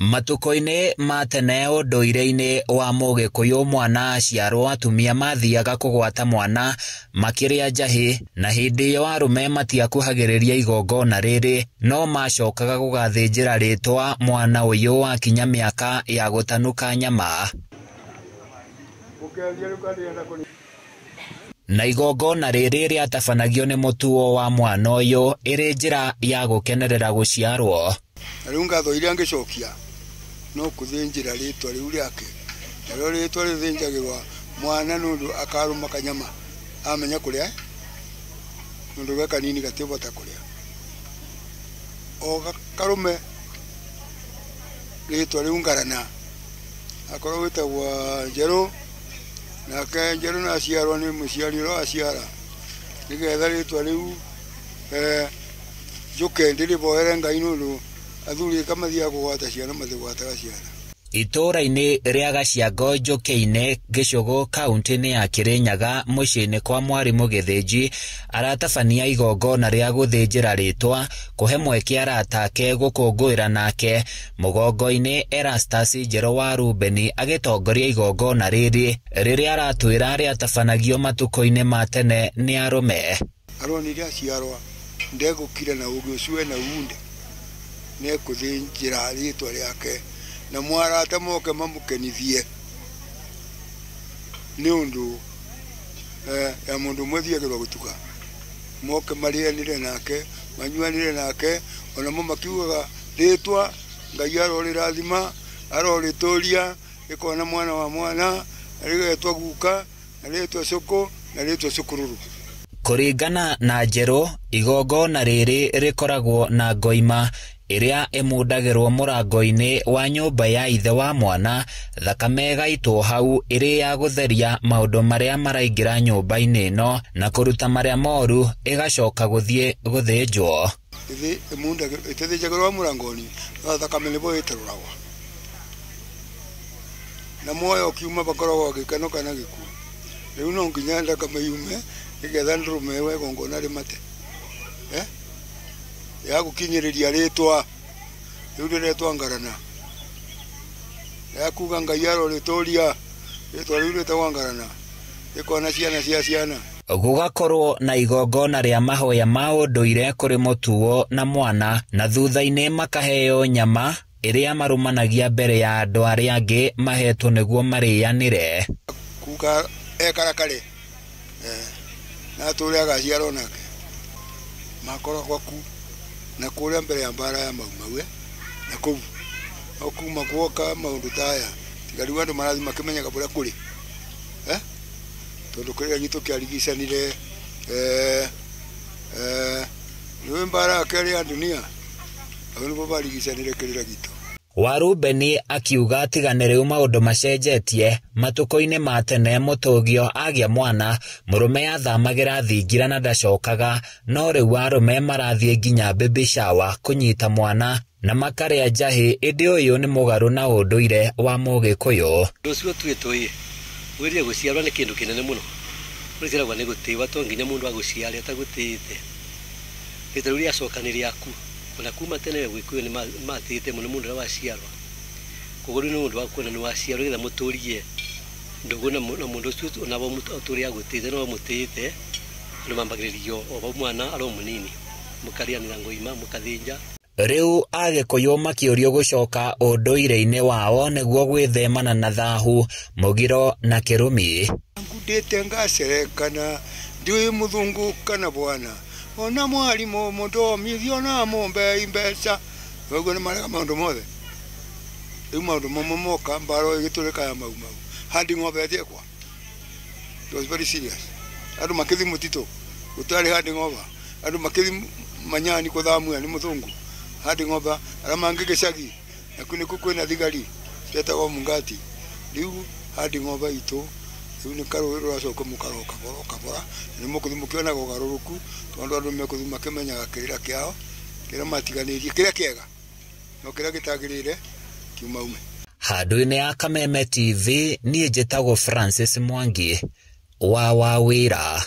Matuko-inĩ ma tene ũndũire-inĩ wa Mũgĩkũyũ mwana aciarwo atumia mathiaga kũgwata mwana makĩrĩa njahĩ, na hĩndĩ ĩyo arũme matiakuhagĩrĩria igongona rĩrĩ, no macokaga gũgathĩnjĩra rĩtwa mwana ũyũ wakinya mĩaka ya gũtanuka nyama. Na igongona rĩrĩ rĩatabanagio nĩ mũtuo wa mwana ũyũ ĩrĩ njĩra ya gũkenerera gũciarwo. Rĩu ngatho iria ngĩcokia no kũthĩnjĩra rĩtwa rĩu rĩake, narĩo rĩtwa rĩthĩnjagĩrwa mwana nũndũ akarũma kanyama amenya kũrĩa, nũndũ ge kanini gatĩbota kũrĩa, o karũme rĩtwa rĩu ngarana, akorwo wĩtagwo Njerũ, nake Njerũ naciarwo nĩ mũciari ũrĩa waciara, nĩgetha rĩtwa rĩu njũke ndĩrĩboere Ngai nũndũ athuri kamathiaga kũgwata ciana mathigwataga ciana. Itũũra-inĩ rĩa Gaciango Njũkĩ-inĩ Gĩcũgũ kaunti-inĩ ya Kĩrĩnyaga mũciĩ-inĩ kwa mwarimũ Gĩthĩnji aratabania igongona rĩa gũthĩnjĩra rĩtwa kũhe mweke arata ake gũkũngũĩra nake. Mũgongo-inĩ Erastus Njerũ wa Rubeni agĩtongoria igongona rĩrĩ rĩrĩa aratwĩra rĩatabanagio matukũ-inĩ ma tene nĩ arũme. Aronire aciarwa ndegũkira na ũgĩ ũcio na unde nekũthĩnjĩra rĩtwa rĩake na mwarata moke mamũkenithie nĩ ũndũ ya mũndũ ũmwe thiagĩrwo gũtuka, moke marĩanĩre nake manyuanĩre nake, onamo makiugaga rĩtwa Ngai arorĩrathima arorĩtũria rĩkona mwana wa mwana, rĩgetwa guka na rĩtwa Cũkũ na rĩtwa Cũkũrũrũ. Kũringana na Njerũ, igongona rĩrĩ rĩkoragwo na ngoima ĩrĩa ĩmundagĩrwo mũrango-inĩ wa nyũmba ya ithe wa mwana, thakame ĩgaitwo hau ĩrĩ ya gũtheria maũndũ marĩa maraingĩra nyũmba-inĩ ĩno na kũruta marĩa moru, ĩgacoka gũthiĩ gũthĩnjwo. Ĩtĩthĩnjagĩrwo mũrango-inĩ no thakame nĩbo ĩterũragwo, na muoyo ũkiuma bakoragwo gĩkeno kana gĩkuũ. Rĩu no nginya thakame yume nĩgetha ndũrũme we igongona rĩmate ya gũkinyĩrĩria rĩtwa rĩu rĩretwa ngarana, ya kuga Ngai arorĩtũria rĩtwa rĩu rĩtagwo ngarana, rĩkona ciana cia ciana. Gũgakorwo na igongona rĩa mahoya ma ũndũire kũrĩ mũtuo na mwana, na thutha-inĩ makaheo nyama ĩrĩa marũmanagia mbere ya andũ arĩa angĩ mahetwo nĩguo marĩanĩre. Kuga ekarakare na tũrĩa agaciarwo nake makoragwo ku na kũrĩa mbere ya mbara ya Mau na kũu no kuma guoka maũndũ taya tigari andũ marathi makĩmenyaga bũrĩa kũrĩ tondũ kũrĩa gitũ kĩarigicanire nĩ mbara kĩrĩ ya dunia au nĩbo barigicanire kĩrĩra gitũ. Wa Rubeni akiuga atigane rĩu maũndũ macenjetie, matukũ-inĩ ma tene mũtũgio agĩa mwana mũrũme athamagĩra thingira na ndacokaga, no rĩu arũme marathiĩ nginya baby shower kũnyita mwana na makarĩa njahĩ. Ĩndĩ ũyũ nĩ mũgarũ na ũndũire wa Mũgĩkũyũ. Rũciũ twĩtũĩ wĩrire gũciarwo nĩ kĩndũ kĩnene mũno, rĩciaragwo nĩ gũtĩwa to nginya mũndũ agũciare atagũtĩĩte. Rĩtwa rĩu rĩacoka nĩ rĩaku, ona kuma tene Gĩkũyũ nĩ matĩĩte mũno mũndũ ũrĩa waciarwa, koguo rĩu nĩ mũndũ wa kuona nĩ waciarwo nĩgetha mũtũrie ndogo na mũndũ ũcio ona mũtũria agũtĩĩte no mũtĩĩte, andũ mambagĩrĩrio o mwana arĩ mũnini mũkarĩanĩra ngoima mũkathĩnja. Rĩu Agĩkũyũ makĩũrio gũcoka ũndũire-inĩ wao nĩguo gwĩthemana na thahu, mũgiro na kĩrũmi. Ngudĩte ngacerekana ndiũĩ mũthũngũ kana bwana, ona mwarimũ mũthomithio na mũmbei mbeca, ũguo nĩ marega maũndũ mothe. Rĩu maũndũ mamwe moka mbaro ĩgĩtũrĩka ya Mau handi ng'ombe atiekwa. It was very serious. Andũ makĩthi mũtitũ gũtarĩ handi ng'ombe, andũ makĩthi manyani kũthamua nĩ mũthũngũ handi ng'ombe, arĩa mangĩ gĩcagi na nĩkuo kwĩna thigari cietagwo Mungati. Rĩu handi ng'ombe itũ rĩu nĩ karũĩ rũracoka mũkaroka kabora nĩ mũkũthi mũkĩonaga ũgarũrũku tondũ andũ mekũthi makĩmenyaga kĩrĩra kĩao kĩrĩa matiganĩirie kĩrĩa kĩega no kĩrĩa gĩtagĩrĩire kiuma ume. Handũ-inĩ ya Kameme TV niĩ njĩtagwo Francis Mwangi wa Wawĩra.